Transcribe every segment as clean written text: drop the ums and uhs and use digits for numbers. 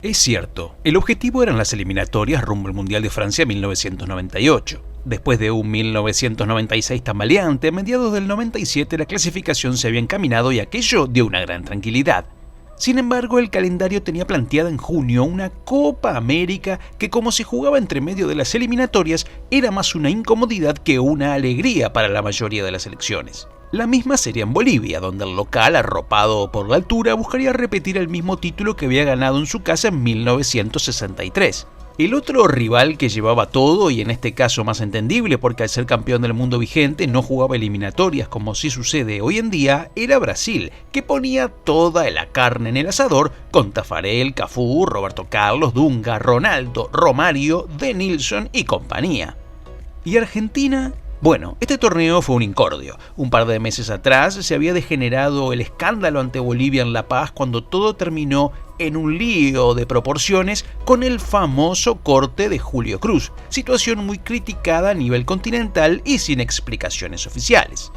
Es cierto, el objetivo eran las eliminatorias rumbo al Mundial de Francia 1998. Después de un 1996 tambaleante, a mediados del 97 la clasificación se había encaminado y aquello dio una gran tranquilidad. Sin embargo, el calendario tenía planteada en junio una Copa América que, como se jugaba entre medio de las eliminatorias, era más una incomodidad que una alegría para la mayoría de las selecciones. La misma sería en Bolivia, donde el local, arropado por la altura, buscaría repetir el mismo título que había ganado en su casa en 1963. El otro rival que llevaba todo, y en este caso más entendible porque al ser campeón del mundo vigente no jugaba eliminatorias como sí sucede hoy en día, era Brasil, que ponía toda la carne en el asador con Tafarel, Cafú, Roberto Carlos, Dunga, Ronaldo, Romario, Denilson y compañía. ¿Y Argentina? Bueno, este torneo fue un incordio. Un par de meses atrás se había degenerado el escándalo ante Bolivia en La Paz cuando todo terminó en un lío de proporciones con el famoso corte de Julio Cruz, situación muy criticada a nivel continental y sin explicaciones oficiales.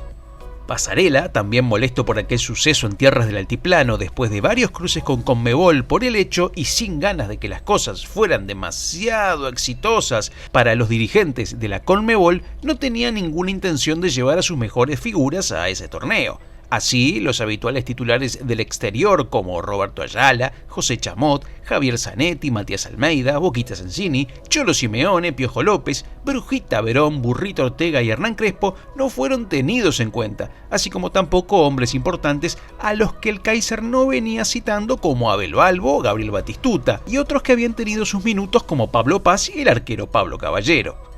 Pasarela, también molesto por aquel suceso en tierras del altiplano después de varios cruces con Conmebol por el hecho y sin ganas de que las cosas fueran demasiado exitosas para los dirigentes de la Conmebol, no tenía ninguna intención de llevar a sus mejores figuras a ese torneo. Así, los habituales titulares del exterior como Roberto Ayala, José Chamot, Javier Zanetti, Matías Almeida, Boquita Sensini, Cholo Simeone, Piojo López, Brujita Verón, Burrito Ortega y Hernán Crespo no fueron tenidos en cuenta, así como tampoco hombres importantes a los que el Kaiser no venía citando como Abel Balbo, Gabriel Batistuta y otros que habían tenido sus minutos como Pablo Paz y el arquero Pablo Caballero.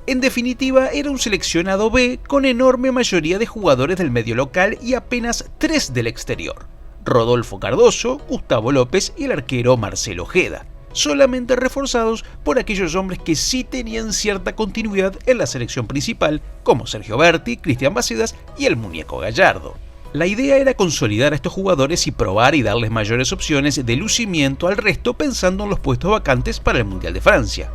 En definitiva, era un seleccionado B con enorme mayoría de jugadores del medio local y apenas 3 del exterior: Rodolfo Cardoso, Gustavo López y el arquero Marcelo Ojeda, solamente reforzados por aquellos hombres que sí tenían cierta continuidad en la selección principal, como Sergio Berti, Cristian Bacedas y el Muñeco Gallardo. La idea era consolidar a estos jugadores y probar y darles mayores opciones de lucimiento al resto pensando en los puestos vacantes para el Mundial de Francia.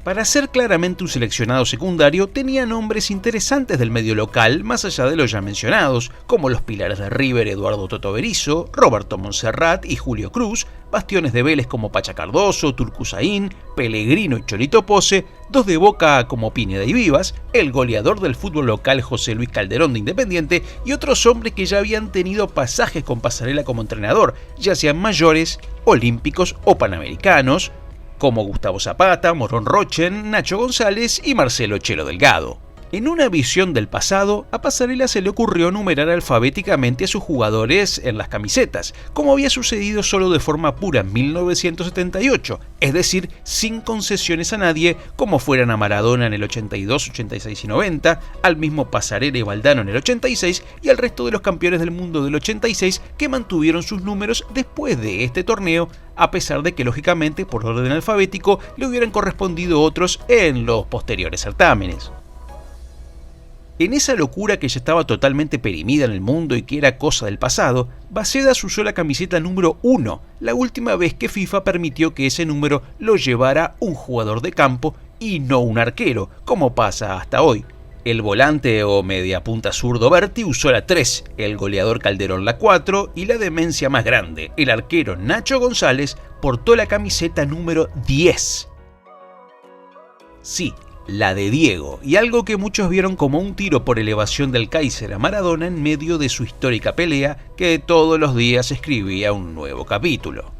Para ser claramente un seleccionado secundario, tenía nombres interesantes del medio local, más allá de los ya mencionados, como los pilares de River Eduardo Toto Berizzo, Roberto Montserrat y Julio Cruz, bastiones de Vélez como Pacha Cardoso, Turcusaín, Pellegrino y Cholito Pose, dos de Boca como Pineda y Vivas, el goleador del fútbol local José Luis Calderón de Independiente y otros hombres que ya habían tenido pasajes con Pasarela como entrenador, ya sean mayores, olímpicos o panamericanos, como Gustavo Zapata, Morón Rochen, Nacho González y Marcelo Chelo Delgado. En una visión del pasado, a Pasarela se le ocurrió numerar alfabéticamente a sus jugadores en las camisetas, como había sucedido solo de forma pura en 1978, es decir, sin concesiones a nadie, como fueran a Maradona en el 82, 86 y 90, al mismo Pasarela y Valdano en el 86 y al resto de los campeones del mundo del 86 que mantuvieron sus números después de este torneo, a pesar de que lógicamente por orden alfabético le hubieran correspondido otros en los posteriores certámenes. En esa locura que ya estaba totalmente perimida en el mundo y que era cosa del pasado, Bacedas usó la camiseta número 1, la última vez que FIFA permitió que ese número lo llevara un jugador de campo y no un arquero, como pasa hasta hoy. El volante o mediapunta zurdo Berti usó la 3, el goleador Calderón la 4 y la demencia más grande, el arquero Nacho González, portó la camiseta número 10. Sí, la de Diego, y algo que muchos vieron como un tiro por elevación del Kaiser a Maradona en medio de su histórica pelea que todos los días escribía un nuevo capítulo.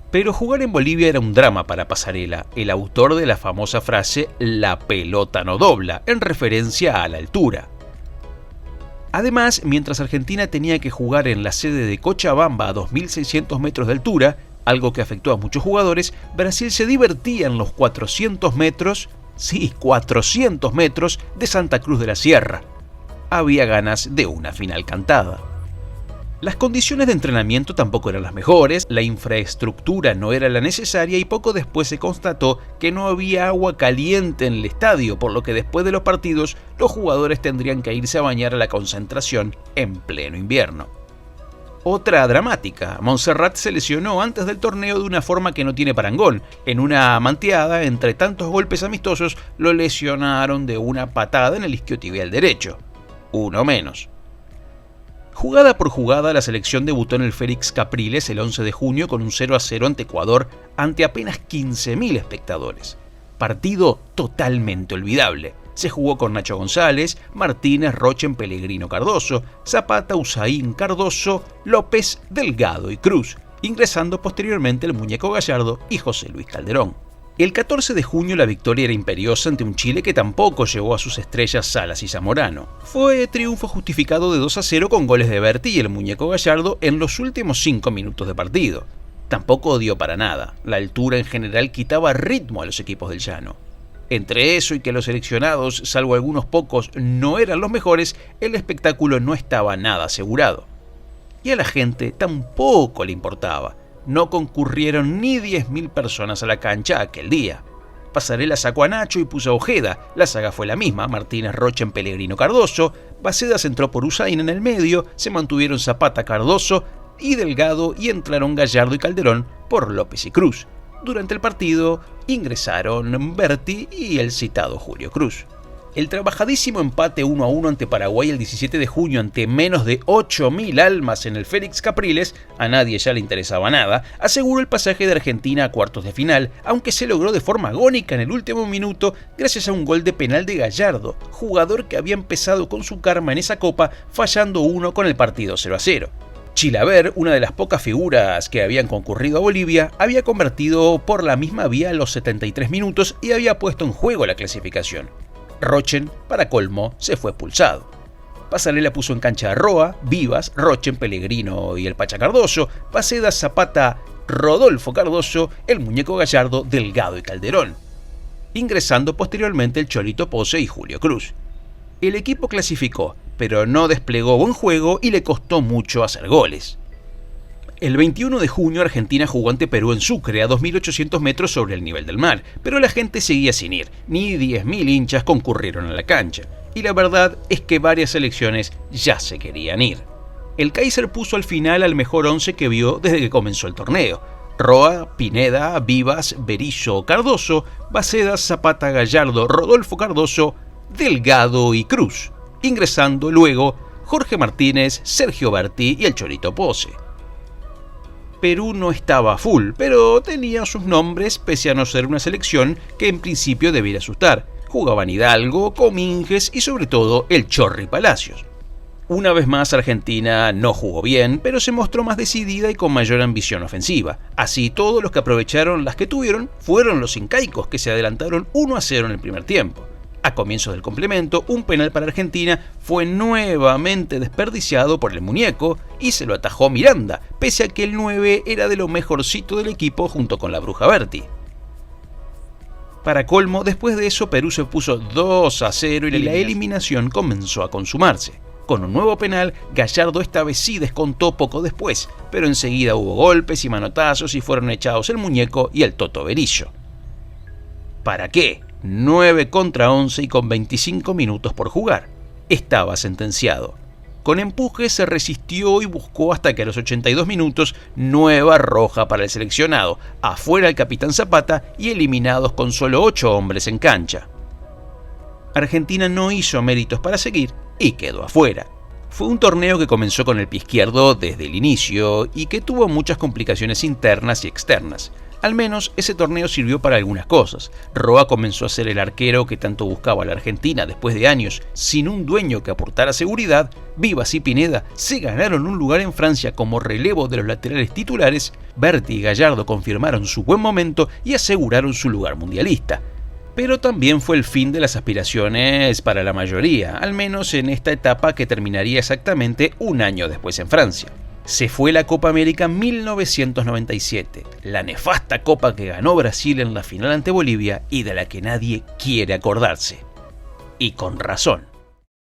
Pero jugar en Bolivia era un drama para Pasarela, el autor de la famosa frase «la pelota no dobla», en referencia a la altura. Además, mientras Argentina tenía que jugar en la sede de Cochabamba a 2.600 metros de altura, algo que afectó a muchos jugadores, Brasil se divertía en los 400 metros, sí, 400 metros de Santa Cruz de la Sierra. Había ganas de una final cantada. Las condiciones de entrenamiento tampoco eran las mejores, la infraestructura no era la necesaria y poco después se constató que no había agua caliente en el estadio, por lo que después de los partidos los jugadores tendrían que irse a bañar a la concentración en pleno invierno. Otra dramática, Montserrat se lesionó antes del torneo de una forma que no tiene parangón. En una manteada, entre tantos golpes amistosos, lo lesionaron de una patada en el isquiotibial derecho. Uno menos. Jugada por jugada, la selección debutó en el Félix Capriles el 11 de junio con un 0-0 ante Ecuador ante apenas 15.000 espectadores. Partido totalmente olvidable. Se jugó con Nacho González, Martínez, Rochen, Pellegrino, Cardoso, Zapata, Usain, Cardoso, López, Delgado y Cruz, ingresando posteriormente el Muñeco Gallardo y José Luis Calderón. El 14 de junio la victoria era imperiosa ante un Chile que tampoco llevó a sus estrellas Salas y Zamorano. Fue triunfo justificado de 2-0 con goles de Berti y el Muñeco Gallardo en los últimos 5 minutos de partido. Tampoco dio para nada. La altura en general quitaba ritmo a los equipos del llano. Entre eso y que los seleccionados, salvo algunos pocos, no eran los mejores, el espectáculo no estaba nada asegurado. Y a la gente tampoco le importaba. No concurrieron ni 10.000 personas a la cancha aquel día. Pasarela sacó a Nacho y puso a Ojeda. La saga fue la misma: Martínez, Rochen, Pellegrino, Cardoso. Bacedas entró por Usain en el medio, se mantuvieron Zapata, Cardoso y Delgado y entraron Gallardo y Calderón por López y Cruz. Durante el partido ingresaron Berti y el citado Julio Cruz. El trabajadísimo empate 1-1 ante Paraguay el 17 de junio ante menos de 8.000 almas en el Félix Capriles, a nadie ya le interesaba nada, aseguró el pasaje de Argentina a cuartos de final, aunque se logró de forma agónica en el último minuto gracias a un gol de penal de Gallardo, jugador que había empezado con su karma en esa copa fallando uno con el partido 0-0. Chilaver, una de las pocas figuras que habían concurrido a Bolivia, había convertido por la misma vía a los 73 minutos y había puesto en juego la clasificación. Rochen, para colmo, se fue expulsado. Pasarela puso en cancha a Roa, Vivas, Rochen, Pellegrino y el Pacha Cardoso, Bacedas, Zapata, Rodolfo Cardoso, el Muñeco Gallardo, Delgado y Calderón, ingresando posteriormente el Cholito Pose y Julio Cruz. El equipo clasificó, pero no desplegó buen juego y le costó mucho hacer goles. El 21 de junio Argentina jugó ante Perú en Sucre a 2.800 metros sobre el nivel del mar, pero la gente seguía sin ir, ni 10.000 hinchas concurrieron a la cancha, y la verdad es que varias selecciones ya se querían ir. El Kaiser puso al final al mejor 11 que vio desde que comenzó el torneo: Roa, Pineda, Vivas, Berizzo, Cardoso, Bacedas, Zapata, Gallardo, Rodolfo Cardoso, Delgado y Cruz, ingresando luego Jorge Martínez, Sergio Berti y el Cholito Pose. Perú no estaba a full, pero tenía sus nombres pese a no ser una selección que en principio debiera asustar. Jugaban Hidalgo, Comínguez y sobre todo el Chorri Palacios. Una vez más Argentina no jugó bien, pero se mostró más decidida y con mayor ambición ofensiva. Así todos los que aprovecharon las que tuvieron fueron los incaicos, que se adelantaron 1-0 en el primer tiempo. A comienzos del complemento, un penal para Argentina fue nuevamente desperdiciado por el Muñeco y se lo atajó Miranda, pese a que el 9 era de lo mejorcito del equipo junto con la Bruja Berti. Para colmo, después de eso Perú se puso 2-0 y la eliminación comenzó a consumarse. Con un nuevo penal, Gallardo esta vez sí descontó poco después, pero enseguida hubo golpes y manotazos y fueron echados el Muñeco y el Toto Berizzo. ¿Para qué? 9 contra 11 y con 25 minutos por jugar. Estaba sentenciado. Con empuje se resistió y buscó hasta que a los 82 minutos nueva roja para el seleccionado, afuera el capitán Zapata y eliminados con solo 8 hombres en cancha. Argentina no hizo méritos para seguir y quedó afuera. Fue un torneo que comenzó con el pie izquierdo desde el inicio y que tuvo muchas complicaciones internas y externas. Al menos ese torneo sirvió para algunas cosas. Roa comenzó a ser el arquero que tanto buscaba la Argentina después de años sin un dueño que aportara seguridad. Vivas y Pineda se ganaron un lugar en Francia como relevo de los laterales titulares. Berti y Gallardo confirmaron su buen momento y aseguraron su lugar mundialista. Pero también fue el fin de las aspiraciones para la mayoría, al menos en esta etapa que terminaría exactamente un año después en Francia. Se fue la Copa América 1997, la nefasta copa que ganó Brasil en la final ante Bolivia y de la que nadie quiere acordarse. Y con razón.